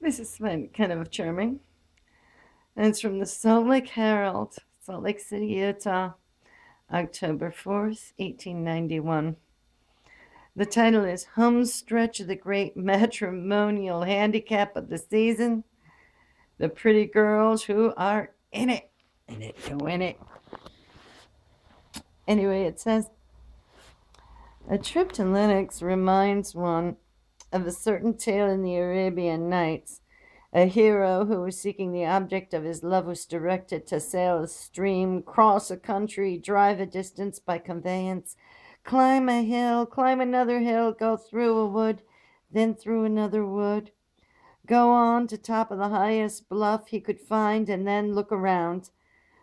This is kind of charming. And it's from the Salt Lake Herald, Salt Lake City, Utah, October 4th, 1891. The title is Home Stretch of the Great Matrimonial Handicap of the Season. The pretty girls who are in it. Go in it. Anyway, it says a trip to Lenox reminds one of a certain tale in the Arabian Nights. A hero who was seeking the object of his love was directed to sail a stream, cross a country, drive a distance by conveyance, climb a hill, climb another hill, go through a wood, then through another wood, go on to top of the highest bluff he could find, and then look around.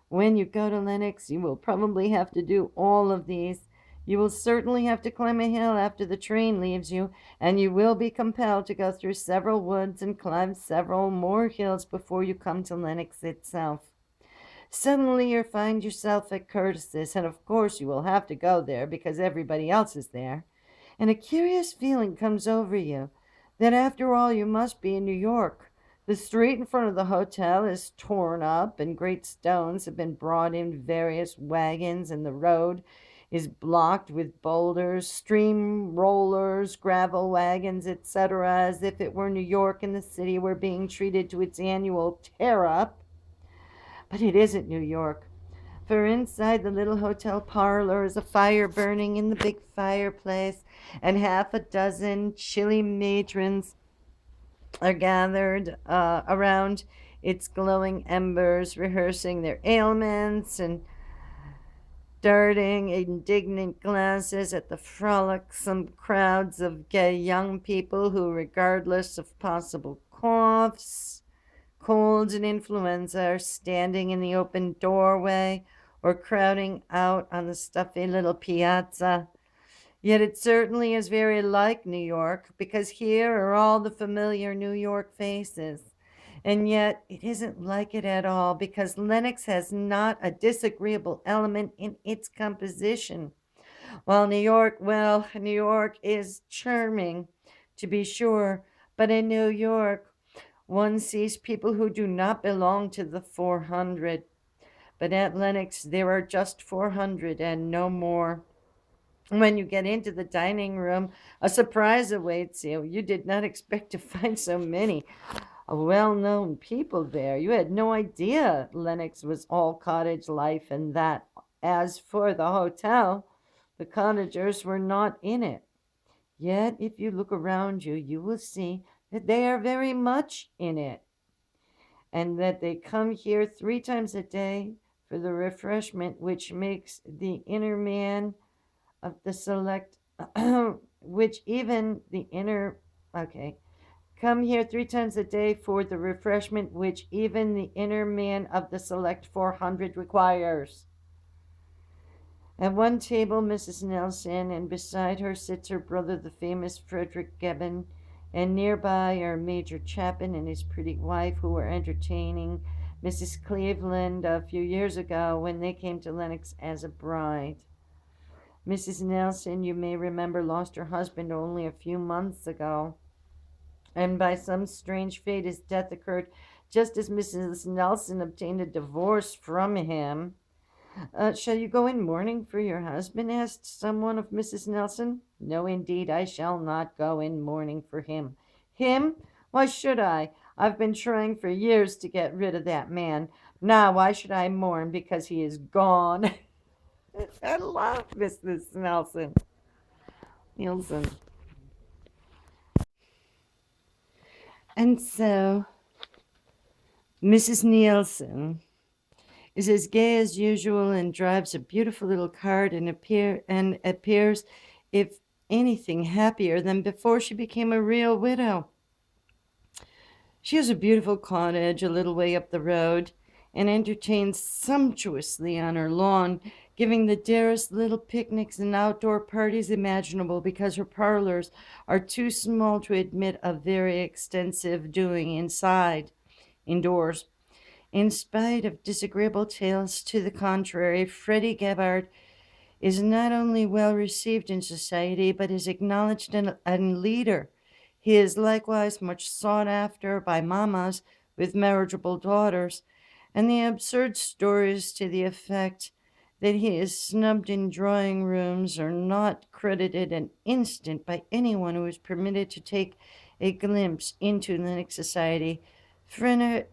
When you go to Lenox, you will probably have to do all of these. You will certainly have to climb a hill after the train leaves you, and you will be compelled to go through several woods and climb several more hills before you come to Lenox itself. Suddenly you find yourself at Curtis's, and of course you will have to go there because everybody else is there. And a curious feeling comes over you that after all you must be in New York. The street in front of the hotel is torn up, and great stones have been brought in various wagons, and the road is blocked with boulders, stream rollers, gravel wagons, etc., as if it were New York and the city were being treated to its annual tear up. But it isn't New York. For inside the little hotel parlor is a fire burning in the big fireplace, and half a dozen chilly matrons are gathered around its glowing embers, rehearsing their ailments and darting indignant glances at the frolicsome crowds of gay young people who, regardless of possible coughs, colds, and influenza, are standing in the open doorway or crowding out on the stuffy little piazza. Yet it certainly is very like New York, because here are all the familiar New York faces. And yet it isn't like it at all, because Lenox has not a disagreeable element in its composition. While New York is charming, to be sure, but in New York one sees people who do not belong to the 400. But at Lenox there are just 400 and no more. When you get into the dining room, a surprise awaits you. You did not expect to find so many well known people there. You had no idea Lenox was all cottage life, and that as for the hotel, the cottagers were not in it. Yet, if you look around you, you will see that they are very much in it, and that they come here 3 times a day for the refreshment which makes the inner man of the select, which even the inner, okay, come here 3 times a day for the refreshment which even the inner man of the select 400 requires. At one table, Mrs. Nelson, and beside her sits her brother, the famous Frederick Gibbon, and nearby are Major Chapin and his pretty wife, who were entertaining Mrs. Cleveland a few years ago when they came to Lenox as a bride. Mrs. Nelson, you may remember, lost her husband only a few months ago, and by some strange fate his death occurred just as Mrs. Nelson obtained a divorce from him. Shall you go in mourning for your husband? Asked someone of Mrs. Nelson. No, indeed, I shall not go in mourning for him. Him? Why should I? I've been trying for years to get rid of that man. Now, why should I mourn because he is gone? I love Mrs. Nielsen. And so, Mrs. Nielsen is as gay as usual and drives a beautiful little cart and appears, if anything, happier than before she became a real widow. She has a beautiful cottage a little way up the road, and entertains sumptuously on her lawn, giving the dearest little picnics and outdoor parties imaginable, because her parlors are too small to admit of very extensive doing indoors. In spite of disagreeable tales to the contrary, Freddie Gebhard is not only well received in society, but is acknowledged a leader. He is likewise much sought after by mammas with marriageable daughters, and the absurd stories to the effect that he is snubbed in drawing rooms are not credited an instant by anyone who is permitted to take a glimpse into Linux society. Freddie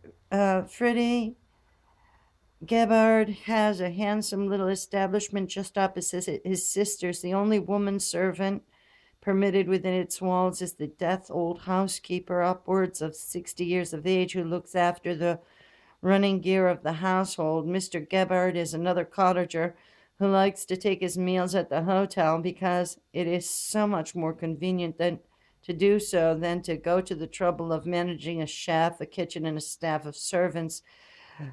Gebhard has a handsome little establishment just opposite his sister's. The only woman servant permitted within its walls is the deaf old housekeeper, upwards of 60 years of age, who looks after the running gear of the household. Mr. Gebhard is another cottager who likes to take his meals at the hotel because it is so much more convenient than to do so than to go to the trouble of managing a chef, a kitchen, and a staff of servants,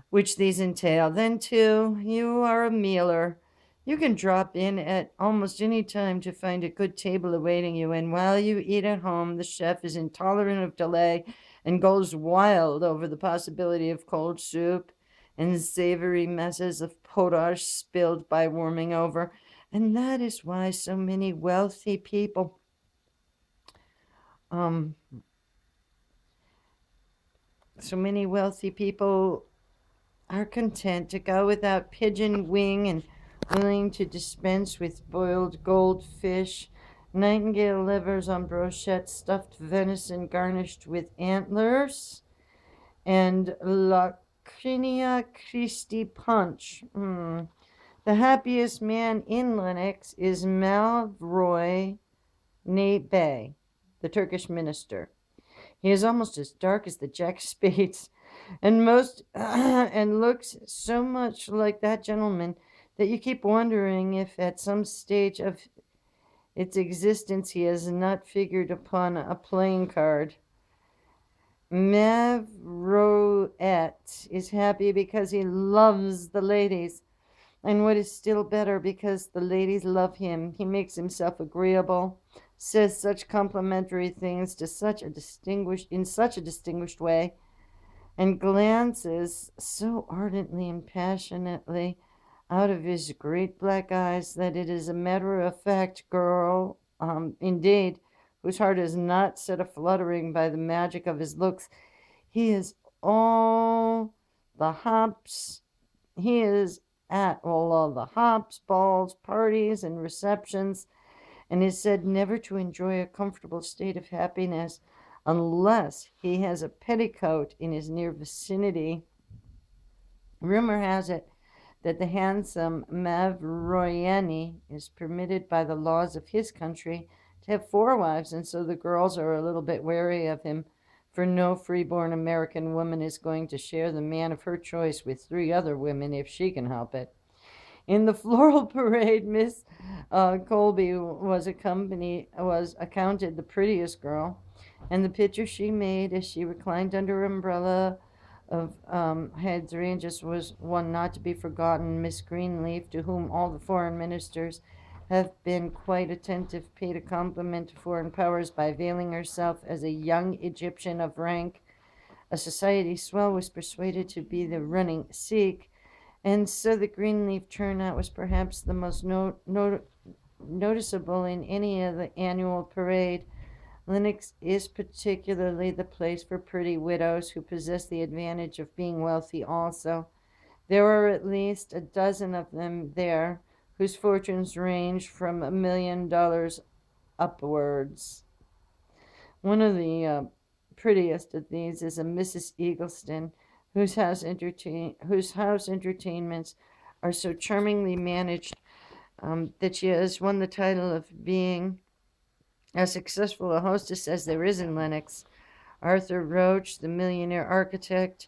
which these entail. Then, too, you are a mealer. You can drop in at almost any time to find a good table awaiting you, and while you eat at home, the chef is intolerant of delay and goes wild over the possibility of cold soup and savory messes of potash spilled by warming over. And that is why um, so many wealthy people are content to go without pigeon wing and willing to dispense with boiled goldfish, nightingale livers on brochette, stuffed venison garnished with antlers, and Lacrinia Christi punch. The happiest man in Lennox is Malroy Bey, the Turkish minister. He is almost as dark as the Jack of Spades, and most and looks so much like that gentleman that you keep wondering if at some stage of its existence he has not figured upon a playing card. Mavroet is happy because he loves the ladies, and what is still better, because the ladies love him. He makes himself agreeable, says such complimentary things to in such a distinguished way, and glances so ardently and passionately out of his great black eyes that it is a matter of fact girl, indeed, whose heart is not set a-fluttering by the magic of his looks. He is all the hops. He is at all of the hops, balls, parties, and receptions, and is said never to enjoy a comfortable state of happiness unless he has a petticoat in his near vicinity. Rumor has it that the handsome Mavroyani is permitted by the laws of his country to have 4 wives, and so the girls are a little bit wary of him, for no freeborn American woman is going to share the man of her choice with 3 other women if she can help it. In the floral parade, Miss Colby was accounted the prettiest girl, and the picture she made as she reclined under her umbrella of hydrangeas was one not to be forgotten. Miss Greenleaf, to whom all the foreign ministers have been quite attentive, paid a compliment to foreign powers by veiling herself as a young Egyptian of rank. A society swell was persuaded to be the running Sikh, and so the Greenleaf turnout was perhaps the most noticeable in any of the annual parade. Lennox is particularly the place for pretty widows who possess the advantage of being wealthy also. There are at least a dozen of them there whose fortunes range from $1 million upwards. One of the prettiest of these is a Mrs. Eagleston, whose house entertainments are so charmingly managed that she has won the title of being as successful a hostess as there is in Lennox. Arthur Roach, the millionaire architect,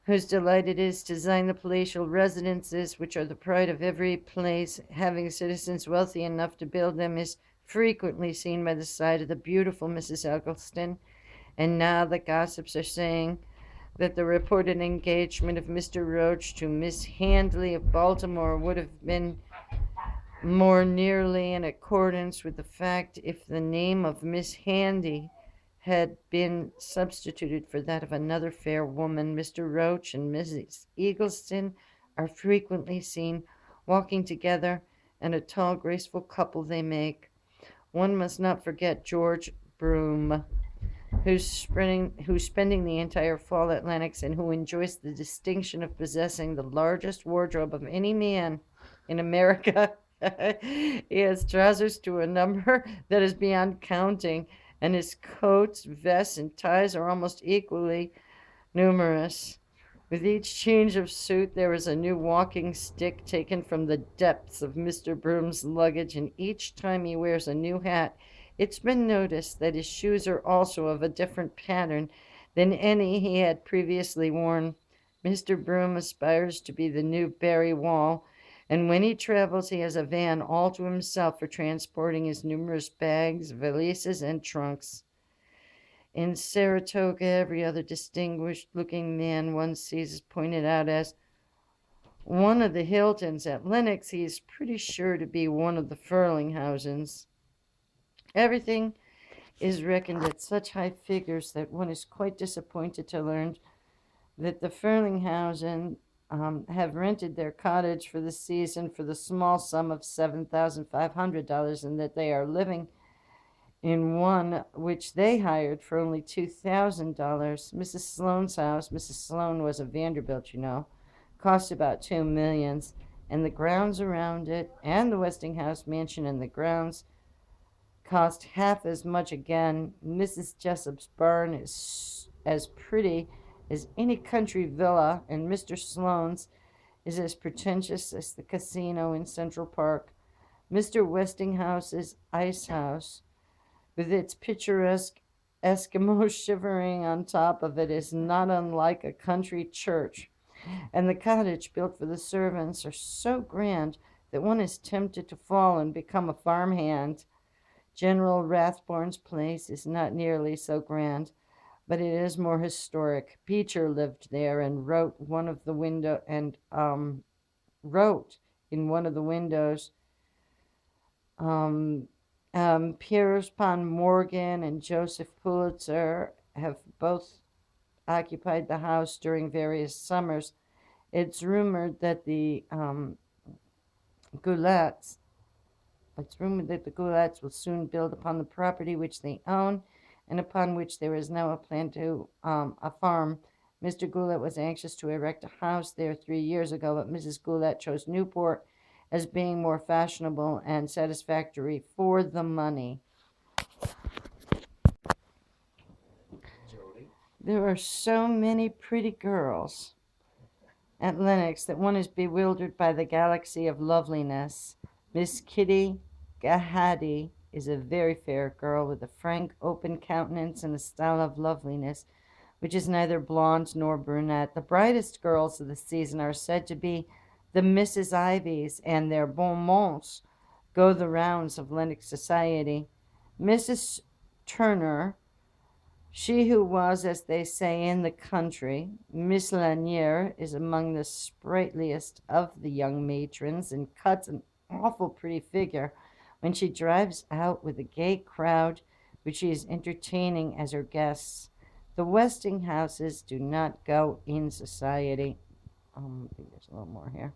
whose delight it is to design the palatial residences which are the pride of every place having citizens wealthy enough to build them, is frequently seen by the side of the beautiful Mrs. Eggleston, and now the gossips are saying that the reported engagement of Mr. Roach to Miss Handley of Baltimore would have been more nearly in accordance with the fact if the name of Miss Handy had been substituted for that of another fair woman. Mr. Roach and Mrs. Eagleston are frequently seen walking together, and a tall, graceful couple they make. One must not forget George Broome. who's spending the entire fall at Lenox and who enjoys the distinction of possessing the largest wardrobe of any man in America. He has trousers to a number that is beyond counting, and his coats, vests, and ties are almost equally numerous. With each change of suit, there is a new walking stick taken from the depths of Mr. Broom's luggage, and each time he wears a new hat, it's been noticed that his shoes are also of a different pattern than any he had previously worn. Mr. Broom aspires to be the new Barry Wall, and when he travels, he has a van all to himself for transporting his numerous bags, valises, and trunks. In Saratoga, every other distinguished looking man one sees is pointed out as one of the Hiltons. At Lenox, he is pretty sure to be one of the Furlinghausens. Everything is reckoned at such high figures that one is quite disappointed to learn that the Furlinghausen have rented their cottage for the season for the small sum of $7,500 and that they are living in one which they hired for only $2,000. Mrs. Sloane's house, Mrs. Sloane was a Vanderbilt, cost about $2 million, and the grounds around it, and the Westinghouse mansion and the grounds cost half as much again. Mrs. Jessup's barn is as pretty as any country villa, and Mr. Sloane's is as pretentious as the casino in Central Park. Mr. Westinghouse's ice house, with its picturesque Eskimo shivering on top of it, is not unlike a country church, and the cottage built for the servants are so grand that one is tempted to fall and become a farmhand. General Rathborne's place is not nearly so grand, but it is more historic. Beecher lived there and wrote in one of the windows. Pierpont Morgan and Joseph Pulitzer have both occupied the house during various summers. It's rumored that the Goulets will soon build upon the property which they own and upon which there is now a plan to a farm. Mr. Goulet was anxious to erect a house there 3 years ago, but Mrs. Goulet chose Newport as being more fashionable and satisfactory for the money. There are so many pretty girls at Lenox that one is bewildered by the galaxy of loveliness. Miss Kitty Gahady is a very fair girl with a frank, open countenance and a style of loveliness which is neither blonde nor brunette. The brightest girls of the season are said to be the Mrs. Ivies, and their bon mots go the rounds of Lenox society. Mrs. Turner, she who was, as they say in the country, Miss Lanier, is among the sprightliest of the young matrons and cuts an awful pretty figure when she drives out with a gay crowd which she is entertaining as her guests. The Westinghouses do not go in society. I think there's a little more here.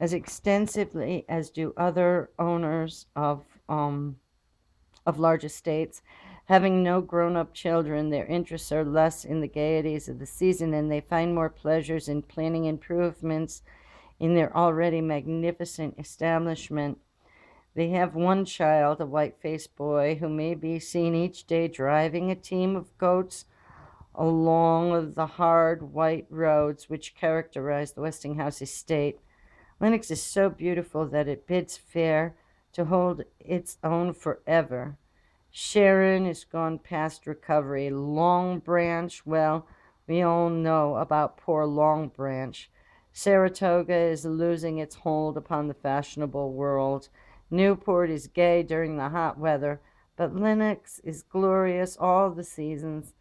As extensively as do other owners of large estates. Having no grown-up children, their interests are less in the gaieties of the season, and they find more pleasures in planning improvements in their already magnificent establishment. They have one child, a white-faced boy, who may be seen each day driving a team of goats along the hard white roads which characterize the Westinghouse estate. Lenox is so beautiful that it bids fair to hold its own forever. Sharon is gone past recovery. Long Branch, well, we all know about poor Long Branch. Saratoga is losing its hold upon the fashionable world. Newport is gay during the hot weather, but Lenox is glorious all the seasons,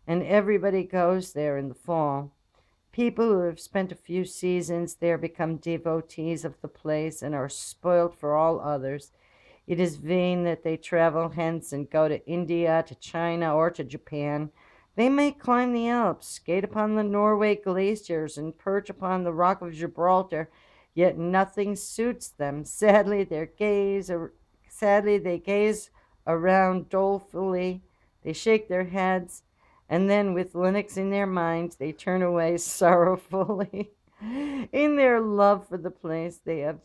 and everybody goes there in the fall. People who have spent a few seasons there become devotees of the place and are spoilt for all others. It is vain that they travel hence and go to India, to China, or to Japan They may climb the Alps, skate upon the Norway glaciers, and perch upon the Rock of Gibraltar, yet nothing suits them. Sadly they gaze around dolefully, they shake their heads, and then with Linux in their minds, they turn away sorrowfully. In their love for the place, they have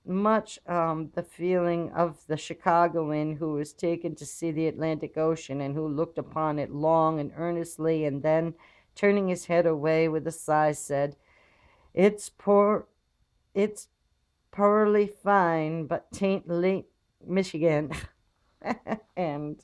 much the feeling of the Chicagoan who was taken to see the Atlantic Ocean and who looked upon it long and earnestly, and then, turning his head away with a sigh, said, "It's it's poorly fine, but 'tain't Lake Michigan." And